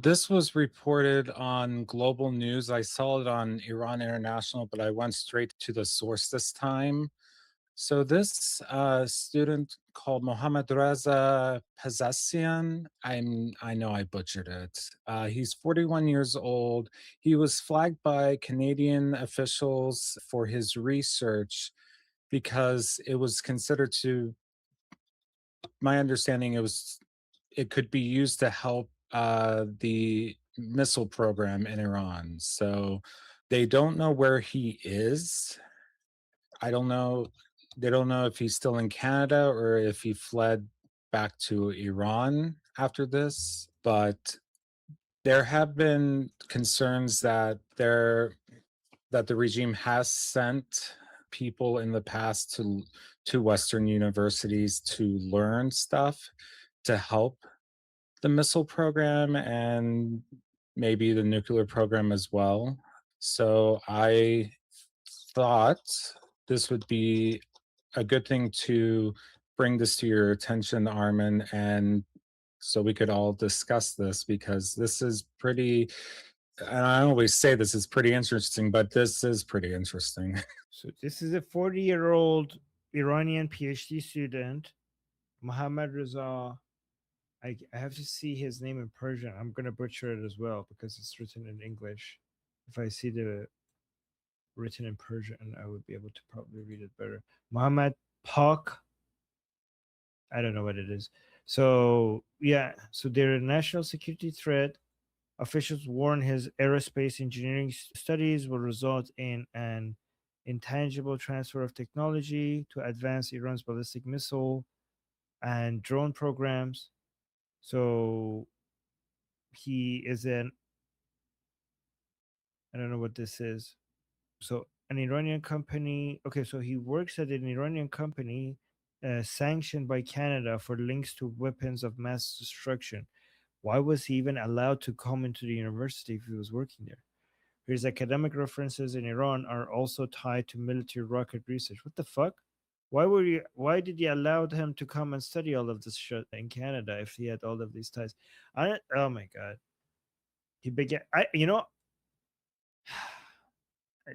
This was reported on global news. I saw it on Iran International, but I went straight to the source this time. So this student called Mohammad Reza Pezassian, I know I butchered it. He's 41 years old. He was flagged by Canadian officials for his research because it was considered to, my understanding, it could be used to help the missile program in Iran. So they don't know where he is. I don't know. They don't know if he's still in Canada or if he fled back to Iran after this. But there have been concerns that the regime has sent people in the past to Western universities to learn stuff to help the missile program and maybe the nuclear program as well. So I thought this would be a good thing to bring this to your attention, Armin, and so we could all discuss this because this is pretty, and I always say this is pretty interesting, but this is pretty interesting. So this is a 40-year-old Iranian PhD student, Mohammad Reza. I have to see his name in Persian. I'm gonna butcher it as well because it's written in English. If I see the written in Persian, I would be able to probably read it better. Mohammad Pak. I don't know what it is. So yeah, so they're a national security threat. Officials warn his aerospace engineering studies will result in an intangible transfer of technology to advance Iran's ballistic missile and drone programs. So he is an, I don't know what this is. So an Iranian company. Okay, so he works at an Iranian company sanctioned by Canada for links to weapons of mass destruction. Why was he even allowed to come into the university if he was working there? His academic references in Iran are also tied to military rocket research. What the fuck? Why did you allow him to come and study all of this shit in Canada if he had all of these ties? Oh my god. He began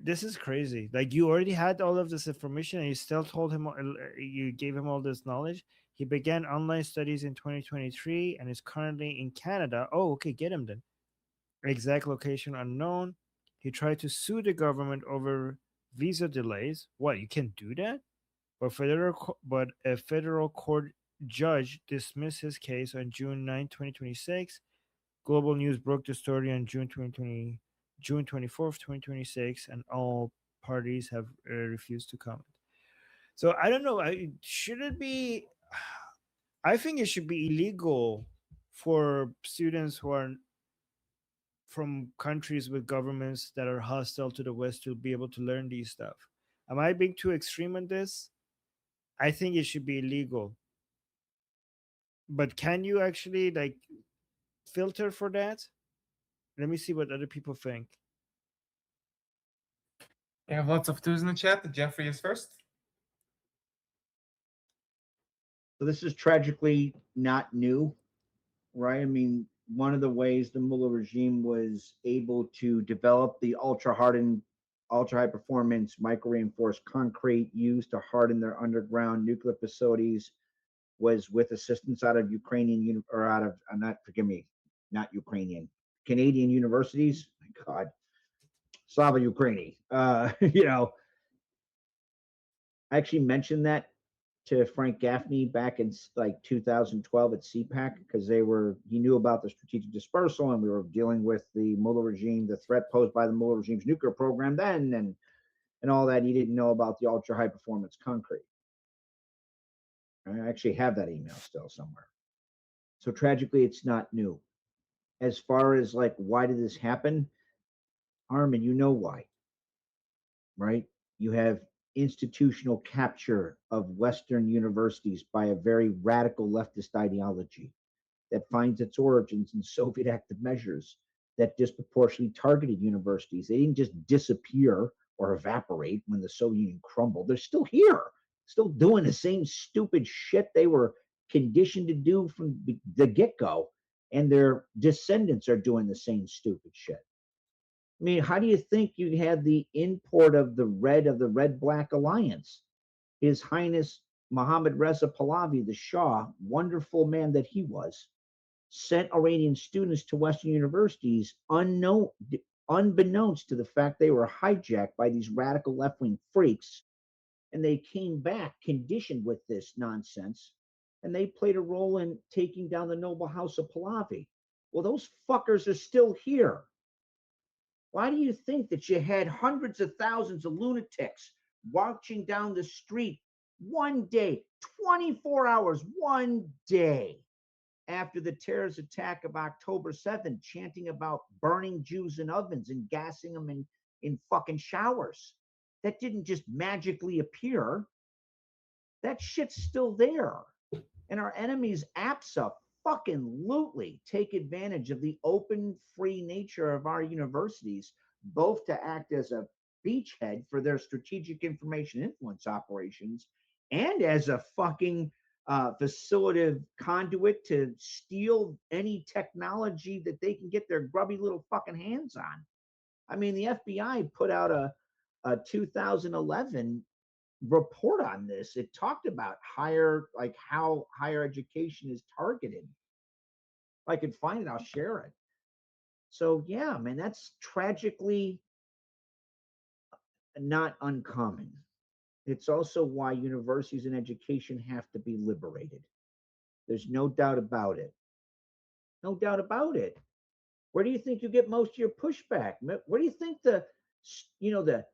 this is crazy. Like, you already had all of this information and you still told him, you gave him all this knowledge. He began online studies in 2023 and is currently in Canada. Oh, okay, get him then. Exact location unknown. He tried to sue the government over visa delays. What, you can do that? But a federal court judge dismissed his case on June 9, 2026. Global News broke the story on June 24th, 2026, and all parties have refused to comment. So I don't know. Should it be? I think it should be illegal for students who are from countries with governments that are hostile to the West to be able to learn these stuff. Am I being too extreme on this? I think it should be illegal. But can you actually like filter for that? Let me see what other people think. We have lots of twos in the chat. Jeffrey is first. So this is tragically not new, right? I mean, one of the ways the Mullah regime was able to develop the ultra-hardened, ultra-high performance micro-reinforced concrete used to harden their underground nuclear facilities was with assistance out of Ukrainian, or out of, not, forgive me, not Ukrainian, Canadian universities. My God, Slava Ukraini. I actually mentioned that to Frank Gaffney back in like 2012 at CPAC because he knew about the strategic dispersal, and we were dealing with the Mullah regime, the threat posed by the Mullah regime's nuclear program then, and all that. He didn't know about the ultra high performance concrete. I actually have that email still somewhere. So tragically, it's not new. As far as like, why did this happen? Armin, you know why, right? You have institutional capture of Western universities by a very radical leftist ideology that finds its origins in Soviet active measures that disproportionately targeted universities. They didn't just disappear or evaporate when the Soviet Union crumbled. They're still here, still doing the same stupid shit they were conditioned to do from the get-go. and their descendants are doing the same stupid shit. I mean, how do you think you had the import of the Red-Black Alliance? His Highness Mohammad Reza Pahlavi, the Shah, wonderful man that he was, sent Iranian students to Western universities unbeknownst to the fact they were hijacked by these radical left-wing freaks, and they came back conditioned with this nonsense, and they played a role in taking down the noble house of Pahlavi. Well, those fuckers are still here. Why do you think that you had hundreds of thousands of lunatics marching down the street one day, 24 hours, one day after the terrorist attack of October 7th, chanting about burning Jews in ovens and gassing them in fucking showers? That didn't just magically appear. That shit's still there. And our enemies fucking-lutely take advantage of the open, free nature of our universities, both to act as a beachhead for their strategic information influence operations and as a fucking facilitative conduit to steal any technology that they can get their grubby little fucking hands on. I mean, the FBI put out a 2011 report on this. It talked about how higher education is targeted. If I can find it, I'll share it. So yeah, man, that's tragically not uncommon. It's also why universities and education have to be liberated. There's no doubt about it. No doubt about it. Where do you think you get most of your pushback? Where do you think the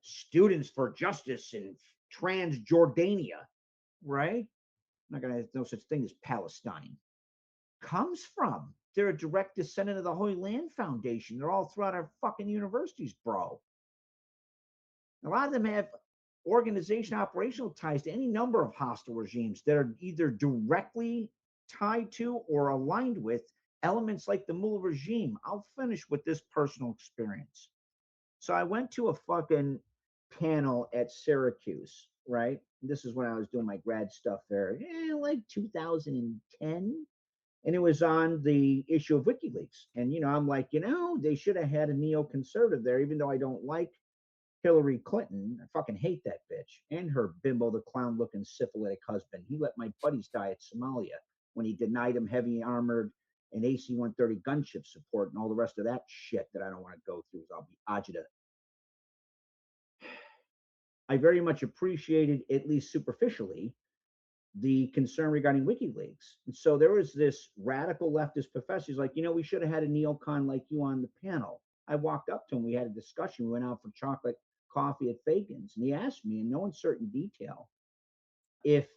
Students for Justice in Transjordania, right? I'm not gonna no such thing as Palestine, comes from? They're a direct descendant of the Holy Land Foundation. They're all throughout our fucking universities, bro. A lot of them have organization operational ties to any number of hostile regimes that are either directly tied to or aligned with elements like the Mullah regime. I'll finish with this personal experience. So I went to a fucking panel at Syracuse, right? This is when I was doing my grad stuff there, like 2010. And it was on the issue of WikiLeaks. And, I'm like, they should have had a neoconservative there, even though I don't like Hillary Clinton. I fucking hate that bitch. And her bimbo, the clown looking syphilitic husband. He let my buddies die at Somalia when he denied him heavy armored and AC-130 gunship support and all the rest of that shit that I don't want to go through. I'll be agita. I very much appreciated, at least superficially, the concern regarding WikiLeaks. And so there was this radical leftist professor. He's like, we should have had a neocon like you on the panel. I walked up to him. We had a discussion. We went out for chocolate coffee at Fagan's. And he asked me in no uncertain detail if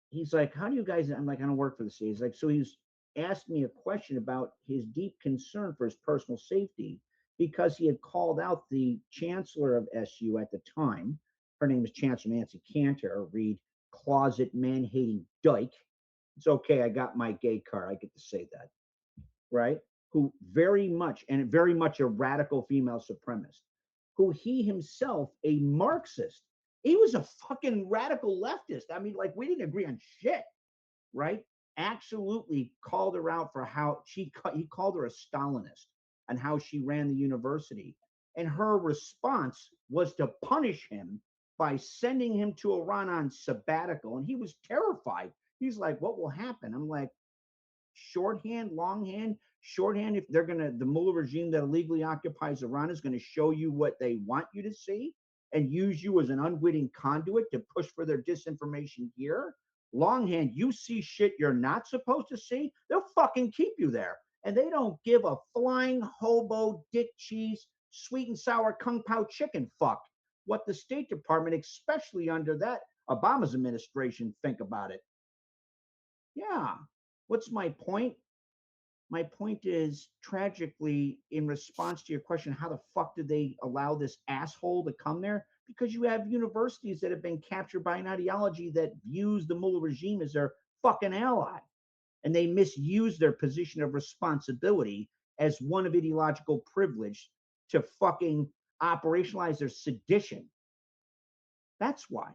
he's like, how do you guys, I'm like, I don't work for the city. He's like, so he's asked me a question about his deep concern for his personal safety because he had called out the chancellor of SU at the time. Her name is Chancellor Nancy Cantor, read closet man-hating dyke. It's okay, I got my gay card. I get to say that, right? Who very much a radical female supremacist, who he himself a Marxist. He was a fucking radical leftist. I mean, like, we didn't agree on shit, right? Absolutely called her out for how he called her a Stalinist and how she ran the university. And her response was to punish him by sending him to Iran on sabbatical. And he was terrified. He's like, what will happen? I'm like, shorthand, longhand. Shorthand, if they're the Mullah regime that illegally occupies Iran is going to show you what they want you to see and use you as an unwitting conduit to push for their disinformation here. Longhand, you see shit you're not supposed to see, they'll fucking keep you there. And they don't give a flying hobo, dick cheese, sweet and sour kung pao chicken fuck what the State Department, especially under that Obama's administration, think about it. Yeah. What's my point? My point is, tragically, in response to your question, how the fuck did they allow this asshole to come there? Because you have universities that have been captured by an ideology that views the Mullah regime as their fucking ally. And they misuse their position of responsibility as one of ideological privilege to fucking operationalize their sedition. That's why.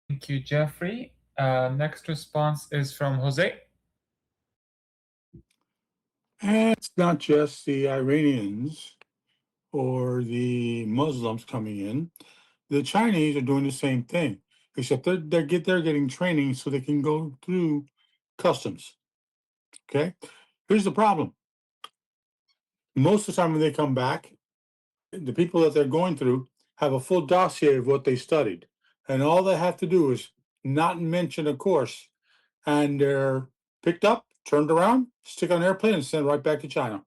Thank you, Jeffrey. Next response is from Jose. And it's not just the Iranians or the Muslims coming in. The Chinese are doing the same thing, except they're getting training so they can go through customs. Okay, here's the problem. Most of the time when they come back, the people that they're going through have a full dossier of what they studied, and all they have to do is not mention a course, and they're picked up, turned around, stick on an airplane, and sent right back to China.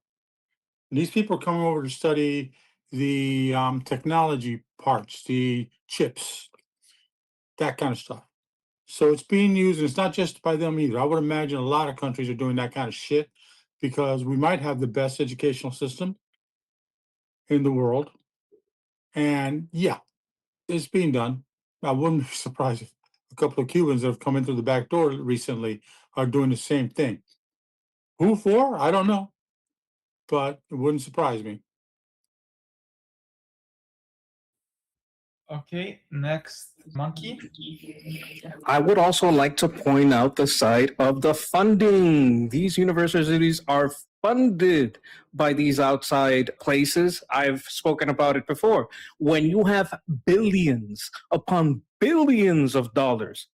And these people are coming over to study the technology parts, the chips, that kind of stuff. So it's being used, and it's not just by them either. I would imagine a lot of countries are doing that kind of shit because we might have the best educational system in the world. And yeah, it's being done. I wouldn't be surprised if a couple of Cubans that have come in through the back door recently are doing the same thing. Who for? I don't know, but it wouldn't surprise me. Okay, next, Monkey. I would also like to point out the side of the funding. These universities are funded by these outside places. I've spoken about it before. When you have billions upon billions of dollars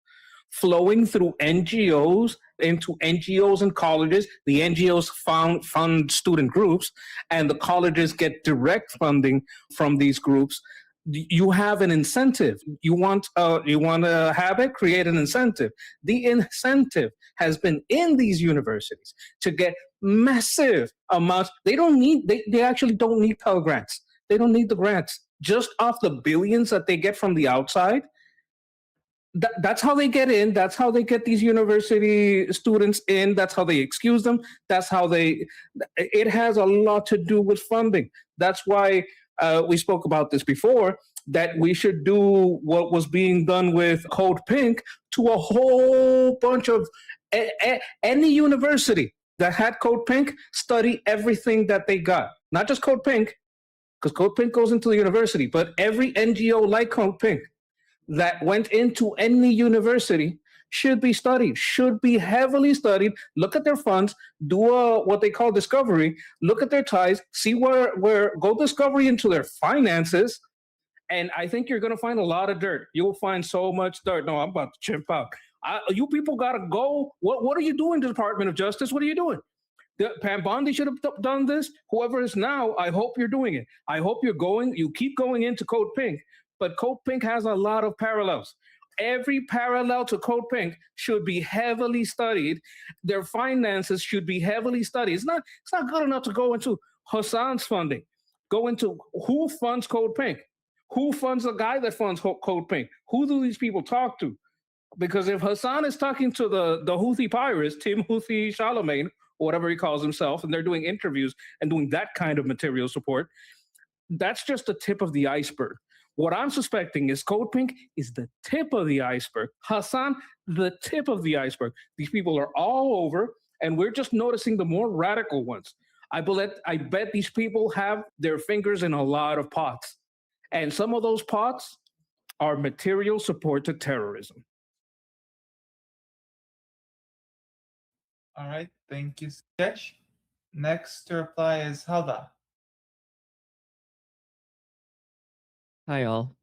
flowing through NGOs into NGOs and colleges, the NGOs fund student groups, and the colleges get direct funding from these groups. You have an incentive. You want to have it, create an incentive. The incentive has been in these universities to get massive amounts. They actually don't need Pell Grants. They don't need the grants. Just off the billions that they get from the outside, that's how they get in. That's how they get these university students in. That's how they excuse them. It has a lot to do with funding. That's why we spoke about this before, that we should do what was being done with Code Pink to a whole bunch of any university that had Code Pink, study everything that they got. Not just Code Pink, because Code Pink goes into the university, but every NGO like Code Pink that went into any university should be studied, should be heavily studied. Look at their funds, do what they call discovery, look at their ties, see where go discovery into their finances, and I think you're going to find a lot of dirt. You'll find so much dirt. No, I'm about to chimp out. You people got to go. What are you doing, Department of Justice? What are you doing? Pam Bondi should have done this. Whoever is now, I hope you're doing it. I hope you keep going into Code Pink, but Code Pink has a lot of parallels. Every parallel to Code Pink should be heavily studied. Their finances should be heavily studied. It's not good enough to go into Hassan's funding. Go into who funds Code Pink. Who funds the guy that funds Code Pink? Who do these people talk to? Because if Hassan is talking to the Houthi pirates, Tim Houthi Charlemagne, or whatever he calls himself, and they're doing interviews and doing that kind of material support, that's just the tip of the iceberg. What I'm suspecting is Code Pink is the tip of the iceberg. Hassan, the tip of the iceberg. These people are all over, and we're just noticing the more radical ones. I bet these people have their fingers in a lot of pots. And some of those pots are material support to terrorism. All right, thank you, Sketch. Next to reply is Halda. Hi, all.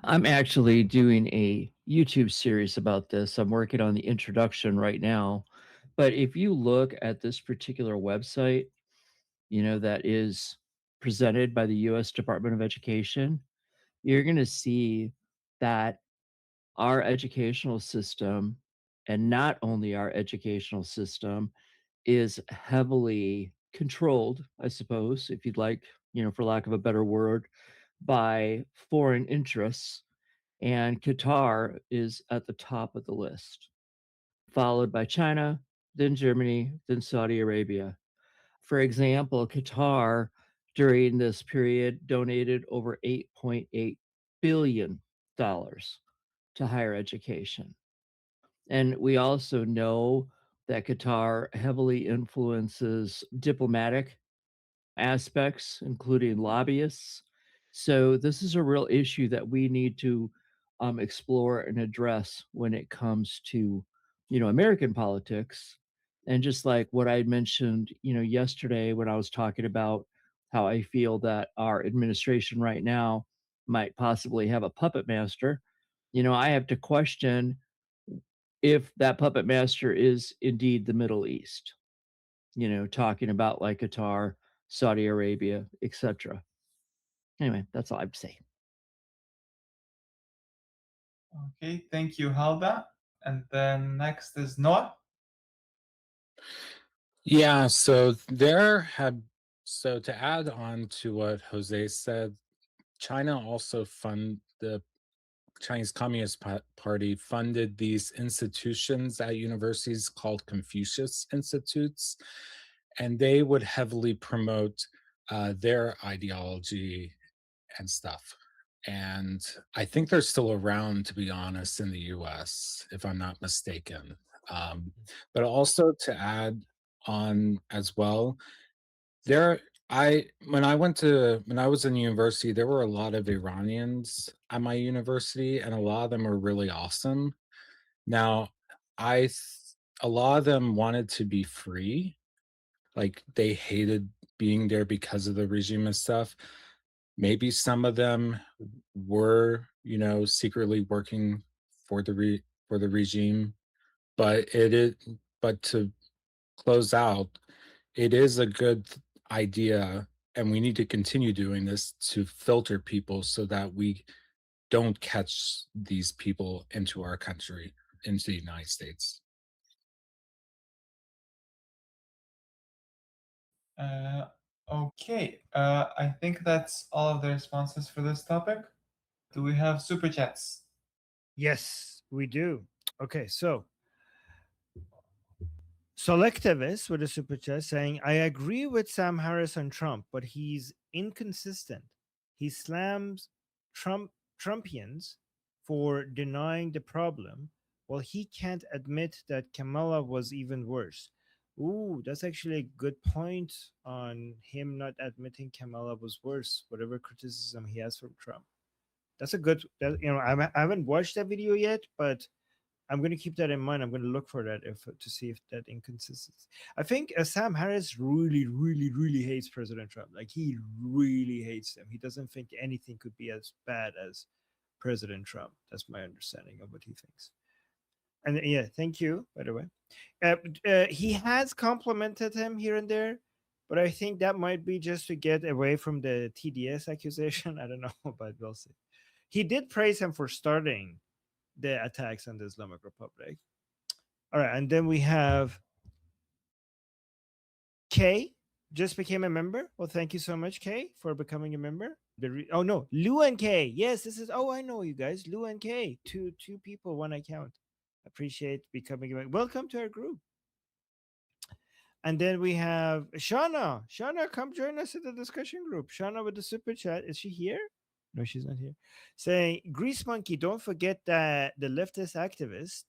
I'm actually doing a YouTube series about this. I'm working on the introduction right now. But if you look at this particular website, that is presented by the US Department of Education, you're going to see that our educational system, and not only our educational system, is heavily controlled, I suppose, if you'd like, for lack of a better word, by foreign interests. And Qatar is at the top of the list, followed by China, then Germany, then Saudi Arabia. For example, Qatar during this period donated over $8.8 billion to higher education. And we also know that Qatar heavily influences diplomatic aspects, including lobbyists. So this is a real issue that we need to explore and address when it comes to, American politics. And just like what I mentioned, yesterday when I was talking about how I feel that our administration right now might possibly have a puppet master, I have to question if that puppet master is indeed the Middle East, talking about like Qatar, Saudi Arabia, etc. Anyway, that's all I have to say. Okay, thank you, Halda. And then next is Noah. Yeah, so to add on to what Jose said, China also the Chinese Communist Party funded these institutions at universities called Confucius Institutes, and they would heavily promote their ideology and stuff. And I think they're still around, to be honest, in the US, if I'm not mistaken. But also to add on as well, there when I was in university, there were a lot of Iranians at my university, and a lot of them were really awesome. Now, a lot of them wanted to be free, like they hated being there because of the regime and stuff. Maybe some of them were, secretly working for for the regime, but but to close out, it is a good idea, and we need to continue doing this to filter people so that we don't catch these people into our country, into the United States. Okay, I think that's all of the responses for this topic. Do we have super chats? Yes, we do. Okay, so Selectivist with a super chat saying, I agree with Sam Harris on Trump, but he's inconsistent. He slams Trumpians for denying the problem, while he can't admit that Kamala was even worse. Ooh, that's actually a good point on him not admitting Kamala was worse, whatever criticism he has from Trump. That's a good, I haven't watched that video yet, but I'm going to keep that in mind. I'm going to look for that to see if that inconsistency. I think Sam Harris really, really, really hates President Trump. Like he really hates him. He doesn't think anything could be as bad as President Trump. That's my understanding of what he thinks. And yeah, thank you, by the way. He has complimented him here and there, but I think that might be just to get away from the TDS accusation. I don't know, but we'll see. He did praise him for starting the attacks on the Islamic Republic. All right, and then we have Kay just became a member. Well, thank you so much, Kay, for becoming a member. Oh no, Lou and Kay. Yes, this is. Oh, I know you guys. Lou and Kay, two people, one account. Appreciate becoming a member. Welcome to our group. And then we have Shauna. Shauna, come join us in the discussion group. Shauna with the super chat. Is she here? No, she's not here. Saying, Grease Monkey, don't forget that the leftist activists,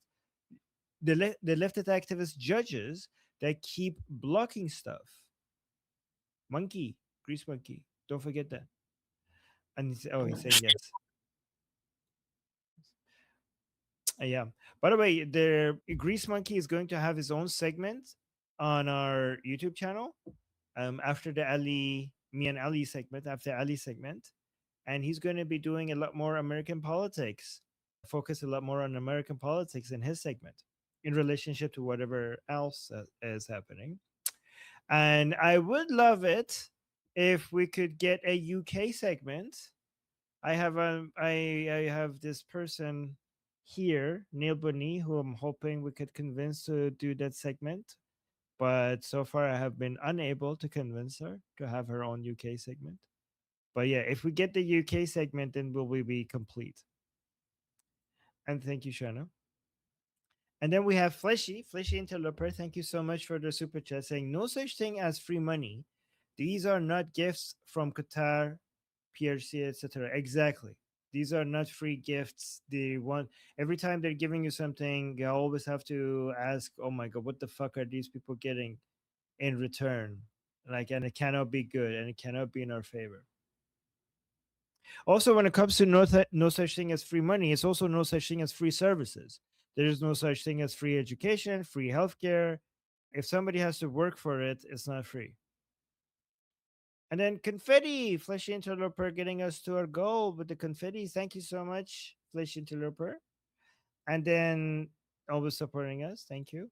the leftist activist judges that keep blocking stuff. Monkey, Grease Monkey, don't forget that. And he's saying yes. Yeah. By the way, the Grease Monkey is going to have his own segment on our YouTube channel. After the me and Ali segment, after Ali segment, and he's going to be doing a lot more American politics, focus a lot more on American politics in his segment in relationship to whatever else is happening. And I would love it if we could get a UK segment. I have this person here, Neil Bunny, who I'm hoping we could convince to do that segment. But so far, I have been unable to convince her to have her own UK segment. But yeah, if we get the UK segment, then will we be complete? And thank you, Shana. And then we have Fleshy Interloper. Thank you so much for the super chat saying, no such thing as free money. These are not gifts from Qatar, PRC, etc. Exactly. These are not free gifts. They want every time they're giving you something, you always have to ask, oh my God, what the fuck are these people getting in return? Like, and it cannot be good and it cannot be in our favor. Also, when it comes to no such thing as free money, it's also no such thing as free services. There is no such thing as free education, free healthcare. If somebody has to work for it, it's not free. And then confetti, Fleshy Interloper getting us to our goal with the confetti. Thank you so much, Fleshy Interloper. And then always supporting us. Thank you.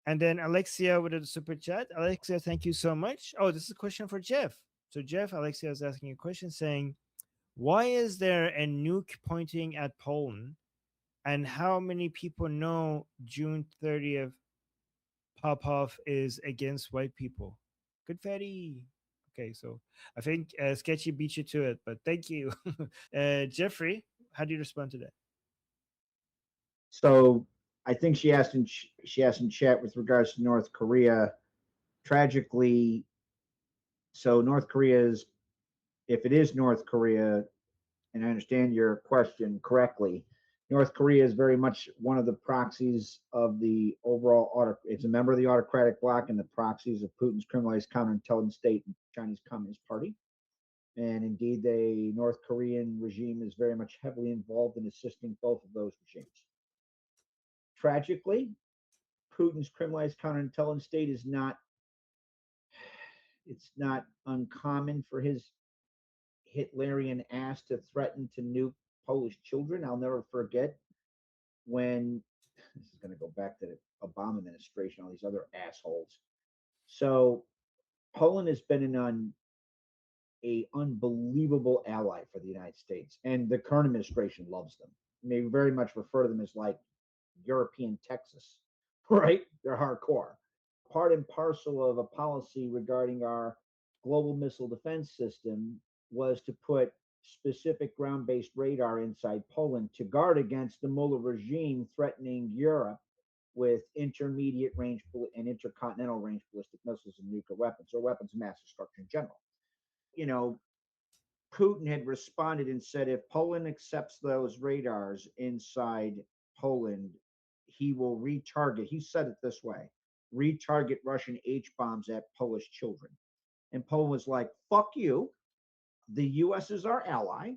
And then Alexia with a super chat. Alexia, thank you so much. Oh, this is a question for Jeff. So Jeff, Alexia is asking a question saying, why is there a nuke pointing at Poland? And how many people know June 30th Popov is against white people? Confetti. Okay, so I think Sketchy beat you to it, but thank you. Jeffrey, how do you respond to that? So I think she asked in chat with regards to North Korea. Tragically, so North Korea is, if it is North Korea, and I understand your question correctly, North Korea is very much one of the proxies of the overall it's a member of the autocratic bloc and the proxies of Putin's criminalized counterintelligence state and Chinese Communist Party. And indeed, the North Korean regime is very much heavily involved in assisting both of those regimes. Tragically, Putin's criminalized counterintelligence state is not, it's not uncommon for his Hitlerian ass to threaten to nuke Polish children. I'll never forget when, this is going to go back to the Obama administration, all these other assholes. So Poland has been an unbelievable ally for the United States, and the current administration loves them. They very much refer to them as like European Texas, right? They're hardcore. Part and parcel of a policy regarding our global missile defense system was to put specific ground-based radar inside Poland to guard against the Mullah regime threatening Europe with intermediate range and intercontinental range ballistic missiles and nuclear weapons, or weapons of mass destruction in general. You know, Putin had responded and said, if Poland accepts those radars inside Poland, he will retarget, he said it this way, retarget Russian H-bombs at Polish children. And Poland was like, fuck you. The US is our ally,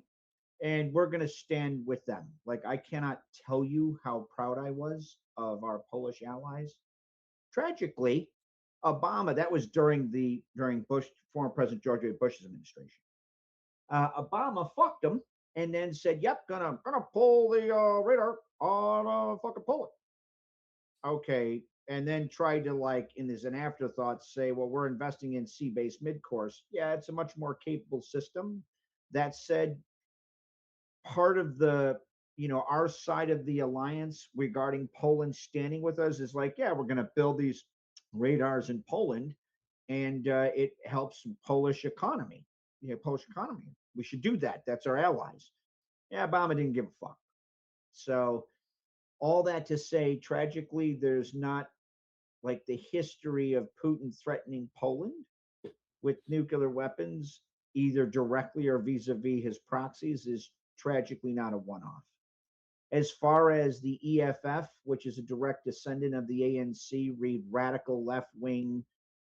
and we're going to stand with them. Like, I cannot tell you how proud I was of our Polish allies. Tragically, Obama, that was during Bush, former President George W. Bush's administration. Obama fucked him and then said, yep, gonna pull the radar on fucking Poland. Okay, and then tried to, like, in as an afterthought, say, well, we're investing in sea-based mid-course. Yeah, it's a much more capable system. That said, part of the, our side of the alliance regarding Poland standing with us is like, yeah, we're going to build these radars in Poland, and it helps Polish economy. Polish economy. We should do that. That's our allies. Yeah, Obama didn't give a fuck. So all that to say, tragically, there's not like the history of Putin threatening Poland with nuclear weapons, either directly or vis-a-vis his proxies, is tragically not a one-off. As far as the EFF, which is a direct descendant of the ANC, read radical left-wing,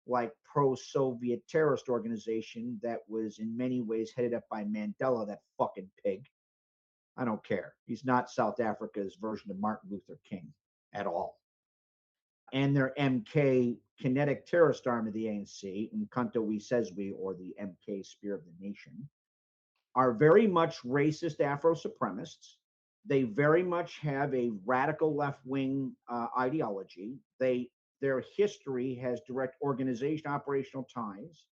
like pro-Soviet terrorist organization that was in many ways headed up by Mandela, that fucking pig. I don't care. He's not South Africa's version of Martin Luther King at all. And their MK kinetic terrorist arm of the ANC, Mkanto We Says We, or the MK Spear of the Nation, are very much racist Afro-supremacists. They very much have a radical left-wing ideology. Their history has direct organization, operational ties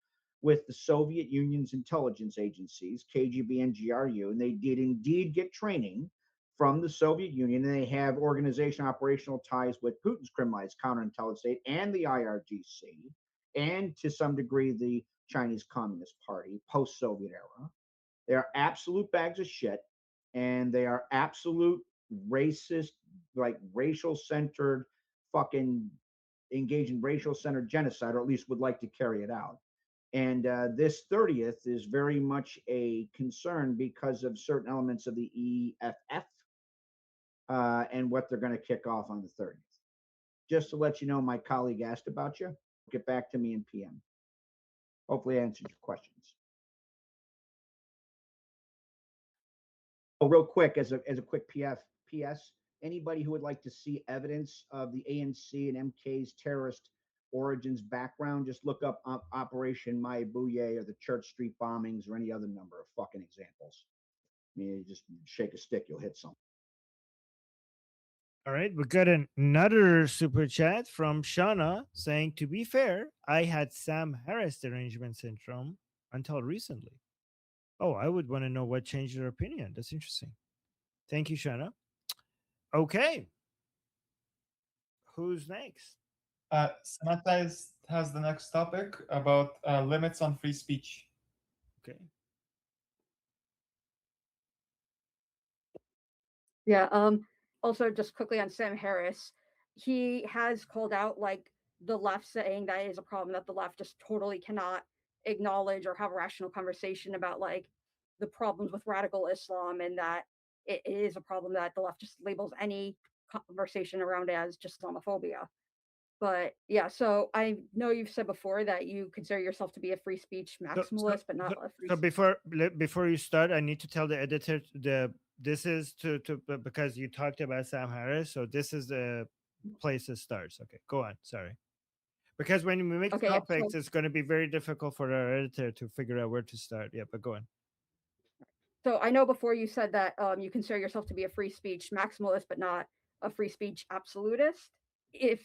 with the Soviet Union's intelligence agencies, KGB and GRU, and they did indeed get training from the Soviet Union, and they have organization, operational ties with Putin's criminalized counterintelligence state and the IRGC, and to some degree the Chinese Communist Party, post-Soviet era. They are absolute bags of shit, and they are absolute racist, like racial-centered, fucking engage in racial-centered genocide, or at least would like to carry it out. And this 30th is very much a concern because of certain elements of the EFF and what they're going to kick off on the 30th. Just to let you know, my colleague asked about you. Get back to me in PM. Hopefully I answered your questions. Oh, real quick, as a quick PS, anybody who would like to see evidence of the ANC and MK's terrorist origins background, just look up Operation Mayabuye or the Church Street bombings or any other number of fucking examples. I mean, you just shake a stick, you'll hit something. All right, we got another super chat from Shauna saying, to be fair, I had Sam Harris derangement syndrome until recently. Oh, I would want to know what changed your opinion. That's interesting. Thank you, Shauna. Okay. Who's next? Samantha has the next topic about limits on free speech. Okay. Yeah. Also, just quickly on Sam Harris, he has called out like the left, saying that is a problem that the left just totally cannot acknowledge or have a rational conversation about like the problems with radical Islam, and that it is a problem that the left just labels any conversation around as just Islamophobia. But yeah, so I know you've said before that you consider yourself to be a free speech maximalist, but not a free. So before you start, I need to tell the editor this is to because you talked about Sam Harris, so this is the place it starts. Okay, go on. Sorry. Because when we make Okay, topics, so- it's going to be very difficult for our editor to figure out where to start. Yeah, but go on. So I know before you said that you consider yourself to be a free speech maximalist, but not a free speech absolutist. If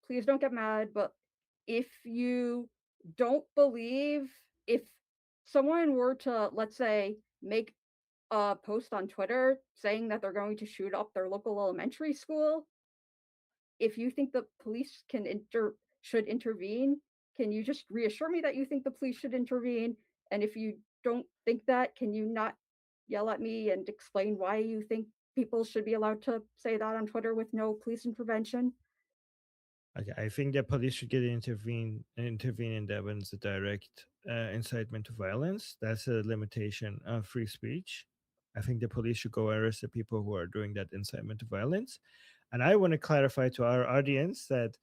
please don't get mad, but if you don't believe, if someone were to, let's say, make a post on Twitter saying that they're going to shoot up their local elementary school, if you think the police should intervene, can you just reassure me that you think the police should intervene? And if you don't think that, can you not yell at me and explain why you think people should be allowed to say that on Twitter with no police intervention? Okay, I think the police should intervene in that when it's a direct incitement to violence. That's a limitation of free speech. I think the police should go arrest the people who are doing that incitement to violence. And I want to clarify to our audience that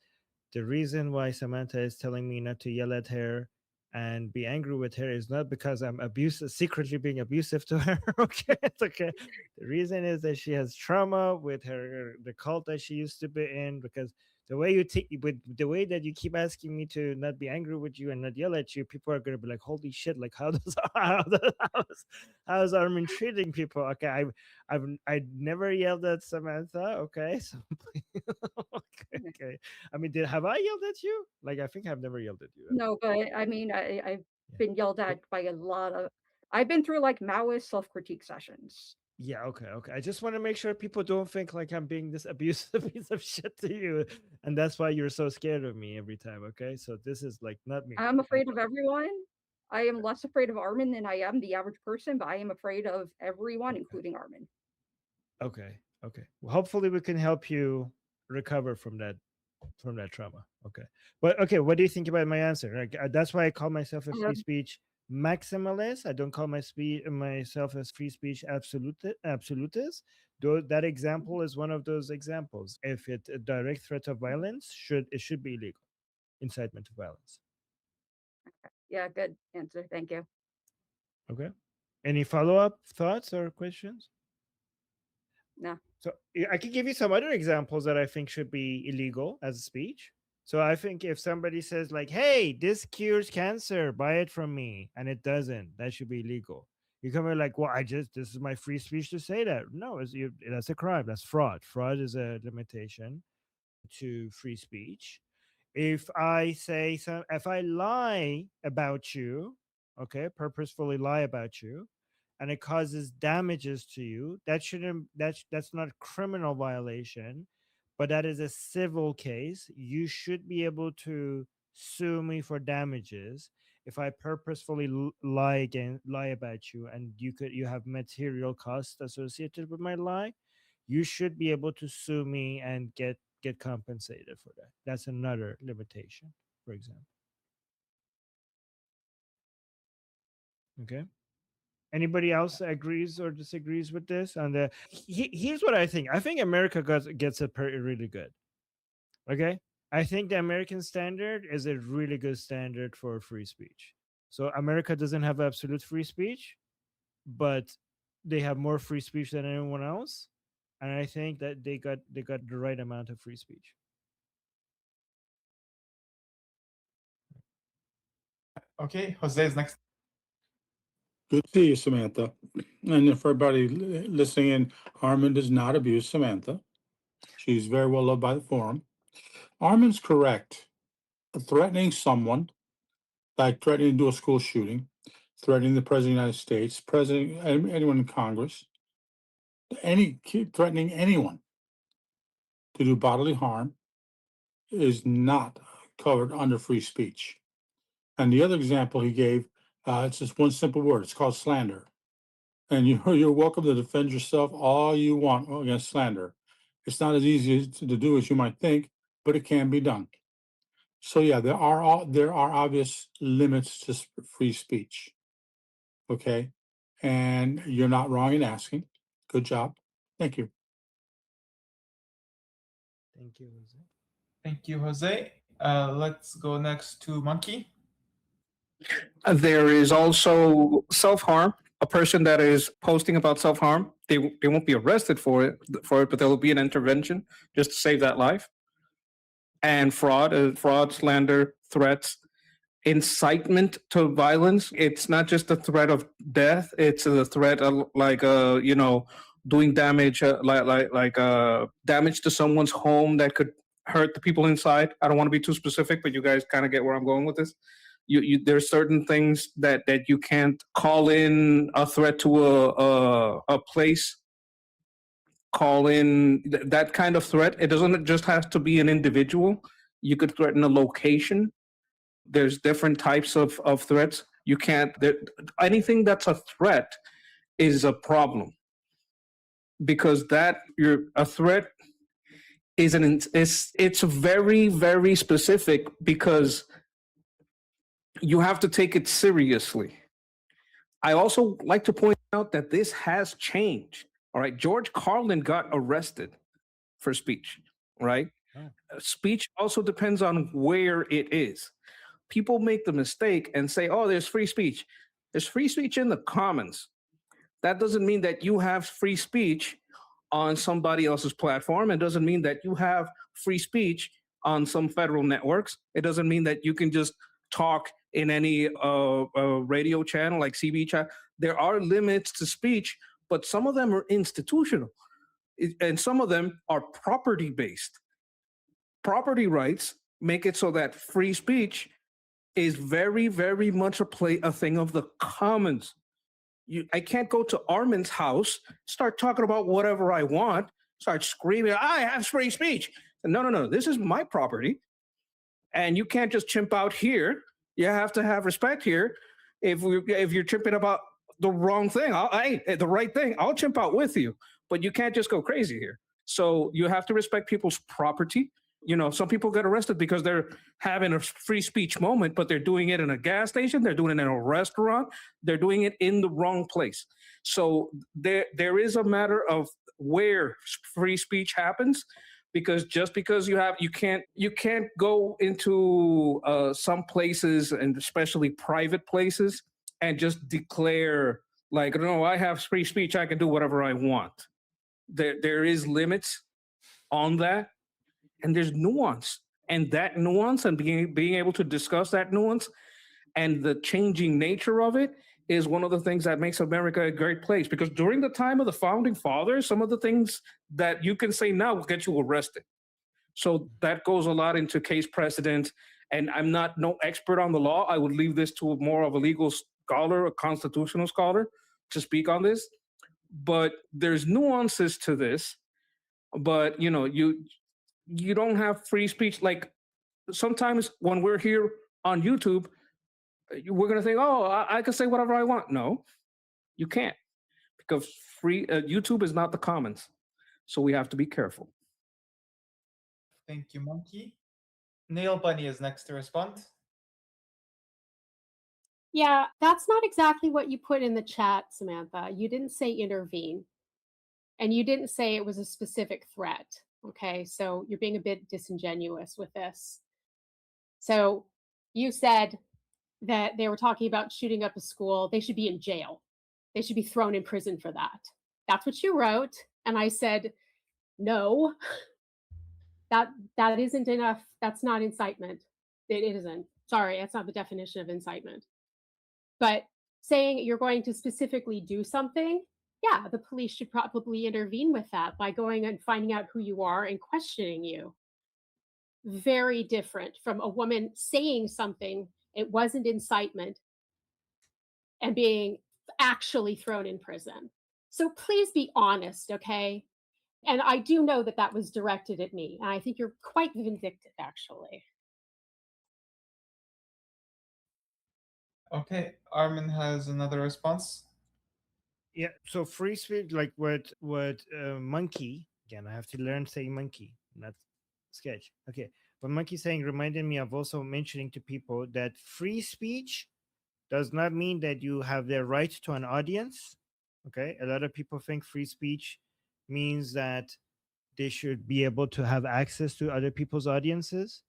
the reason why Samantha is telling me not to yell at her and be angry with her is not because I'm secretly being abusive to her. Okay, it's okay. The reason is that she has trauma with the cult that she used to be in, because the way the way that you keep asking me to not be angry with you and not yell at you, people are gonna be like, "Holy shit! Like, how's Armin treating people?" Okay, I never yelled at Samantha. Okay, so okay. I mean, have I yelled at you? Like, I think I've never yelled at you. No, but I mean, I've been yelled at by a lot of. I've been through like Maoist self-critique sessions. Yeah, okay. I just want to make sure people don't think like I'm being this abusive piece of shit to you, and that's why you're so scared of me every time. Okay, so this is like not me. I'm afraid of everyone. I am less afraid of Armin than I am the average person, but I am afraid of everyone, including Armin. Okay. Well, hopefully we can help you recover from that trauma. Okay. But okay, what do you think about my answer? Like, that's why I call myself a free speech maximalist. I don't call myself as free speech absolutist. Though that example is one of those examples. If it's a direct threat of violence, it should be illegal. Incitement to violence. Yeah, good answer. Thank you. Okay. Any follow-up thoughts or questions? No. So I can give you some other examples that I think should be illegal as speech. So I think if somebody says like, "Hey, this cures cancer, buy it from me," and it doesn't, that should be illegal. You come in like, "Well, this is my free speech to say that." No, that's a crime. That's fraud. Fraud is a limitation to free speech. If I lie about you, okay, purposefully lie about you, and it causes damages to you, that's not a criminal violation, but that is a civil case. You should be able to sue me for damages if I purposefully lie about you, and you have material costs associated with my lie. You should be able to sue me and get compensated for that. That's another limitation, for example. Okay. Anybody else agrees or disagrees with this? And here's what I think. I think America gets it really good. Okay, I think the American standard is a really good standard for free speech. So America doesn't have absolute free speech, but they have more free speech than anyone else, and I think that they got the right amount of free speech. Okay, Jose is next. Good to see you, Samantha. And for everybody listening in, Armin does not abuse Samantha. She's very well loved by the forum. Armin's correct. Threatening someone, like threatening to do a school shooting, threatening the President of the United States, President, anyone in Congress, threatening anyone to do bodily harm is not covered under free speech. And the other example he gave, it's just one simple word. It's called slander. And you're welcome to defend yourself all you want against slander. It's not as easy to do as you might think, but it can be done. So yeah, there are obvious limits to free speech. Okay, and you're not wrong in asking. Good job. Thank you. Thank you, Jose. Thank you, Jose. Let's go next to Monkey. There is also self-harm. A person that is posting about self-harm, they won't be arrested for it, but there will be an intervention just to save that life. And fraud, slander, threats, incitement to violence. It's not just a threat of death. It's a threat of doing damage, damage to someone's home that could hurt the people inside. I don't want to be too specific, but you guys kind of get where I'm going with this. There's certain things that you can't call in a threat to a place. Call in that kind of threat. It doesn't just have to be an individual. You could threaten a location. There's different types of threats. You can't. Anything that's a threat is a problem, because a threat it's very, very specific, because you have to take it seriously. I also like to point out that this has changed. All right, George Carlin got arrested for speech, right? Oh. Speech also depends on where it is. People make the mistake and say, oh, there's free speech. There's free speech in the commons. That doesn't mean that you have free speech on somebody else's platform. It doesn't mean that you have free speech on some federal networks. It doesn't mean that you can just talk in any radio channel like CB. There are limits to speech, but some of them are institutional, and some of them are property-based. Property rights make it so that free speech is very, very much a thing of the commons. I can't go to Armin's house, start talking about whatever I want, start screaming, I have free speech. No, this is my property. And you can't just chimp out here. You have to have respect here. If you're chimping about the wrong thing, the right thing, I'll chimp out with you. But you can't just go crazy here. So you have to respect people's property. Some people get arrested because they're having a free speech moment, but they're doing it in a gas station, they're doing it in a restaurant, they're doing it in the wrong place. So there is a matter of where free speech happens, because just because you can't go into some places, and especially private places, and just declare like, no, I have free speech, I can do whatever I want. There is limits on that. And there's nuance, and that nuance, and being able to discuss that nuance and the changing nature of it is one of the things that makes America a great place. Because during the time of the founding fathers, some of the things that you can say now will get you arrested. So that goes a lot into case precedent. And I'm no expert on the law. I would leave this to more of a legal scholar, a constitutional scholar, to speak on this. But there's nuances to this. But you don't have free speech. Like sometimes when we're here on YouTube, we're going to think, oh, I can say whatever I want. No, you can't, because YouTube is not the commons. So we have to be careful. Thank you, Monkey. Nail Bunny is next to respond. Yeah, that's not exactly what you put in the chat, Samantha. You didn't say intervene, and you didn't say it was a specific threat. Okay, so you're being a bit disingenuous with this. So you said that they were talking about shooting up a school. They should be in jail. They should be thrown in prison for that. That's what you wrote. And I said, no, that isn't enough. That's not incitement. It isn't. Sorry, that's not the definition of incitement. But saying you're going to specifically do something, yeah, the police should probably intervene with that by going and finding out who you are and questioning you. Very different from a woman saying something, it wasn't incitement, and being actually thrown in prison. So please be honest, okay? And I do know that that was directed at me. And I think you're quite vindictive, actually. Okay, Armin has another response. Yeah, so free speech, like what Monkey, again, I have to learn saying Monkey, not Sketch. Okay, what Monkey saying reminded me of also mentioning to people that free speech does not mean that you have the right to an audience. Okay, a lot of people think free speech means that they should be able to have access to other people's audiences.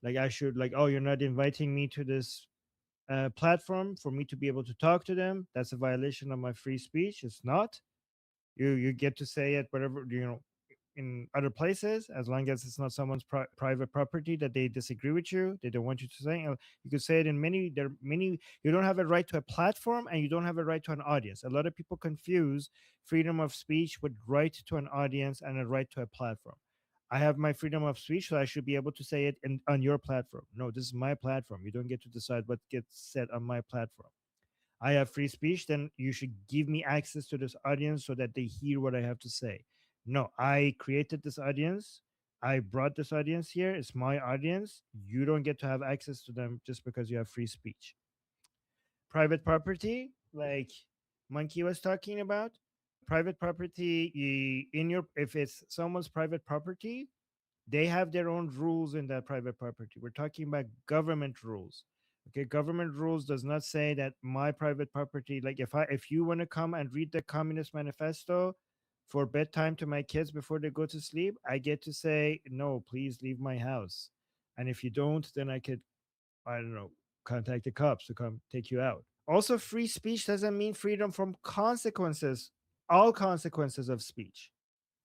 Like I should, like, oh, you're not inviting me to this platform for me to be able to talk to them. That's a violation of my free speech. It's not. You get to say it whatever, in other places, as long as it's not someone's private property that they disagree with you, they don't want you to say. You could say it in there are many. You don't have a right to a platform, and you don't have a right to an audience. A lot of people confuse freedom of speech with right to an audience and a right to a platform. I have my freedom of speech, so I should be able to say it on your platform. No, this is my platform. You don't get to decide what gets said on my platform. I have free speech, then you should give me access to this audience so that they hear what I have to say. No, I created this audience. I brought this audience here. It's my audience. You don't get to have access to them just because you have free speech. Private property, like Monkey was talking about, private property, if it's someone's private property, they have their own rules in that private property. We're talking about government rules. Okay, government rules does not say that my private property, like if you want to come and read the Communist Manifesto for bedtime to my kids before they go to sleep, I get to say, no, please leave my house. And if you don't, then I could, I don't know, contact the cops to come take you out. Also, free speech doesn't mean freedom from consequences, all consequences of speech.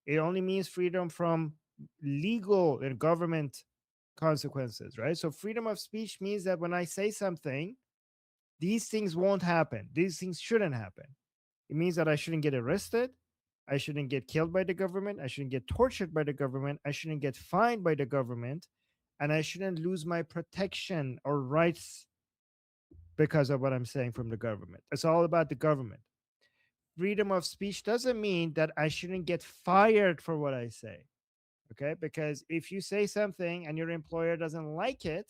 It only means freedom from legal and government consequences, right? So freedom of speech means that when I say something, these things won't happen. These things shouldn't happen. It means that I shouldn't get arrested. I shouldn't get killed by the government. I shouldn't get tortured by the government. I shouldn't get fined by the government. And I shouldn't lose my protection or rights because of what I'm saying from the government. It's all about the government. Freedom of speech doesn't mean that I shouldn't get fired for what I say. Okay, because if you say something and your employer doesn't like it,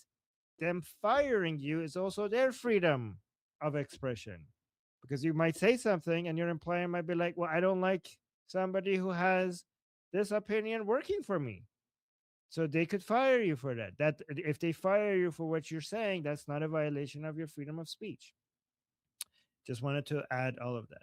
them firing you is also their freedom of expression. Because you might say something and your employer might be like, well, I don't like somebody who has this opinion working for me. So they could fire you for that. That if they fire you for what you're saying, that's not a violation of your freedom of speech. Just wanted to add all of that.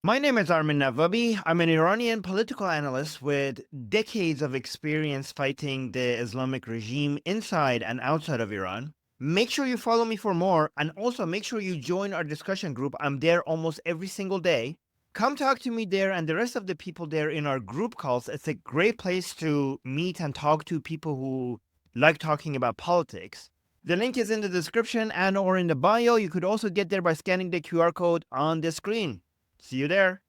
My name is Armin Navabi. I'm an Iranian political analyst with decades of experience fighting the Islamic regime inside and outside of Iran. Make sure you follow me for more, and also make sure you join our discussion group. I'm there almost every single day. Come talk to me there and the rest of the people there in our group calls. It's a great place to meet and talk to people who like talking about politics. The link is in the description and or in the bio. You could also get there by scanning the QR code on the screen. See you there.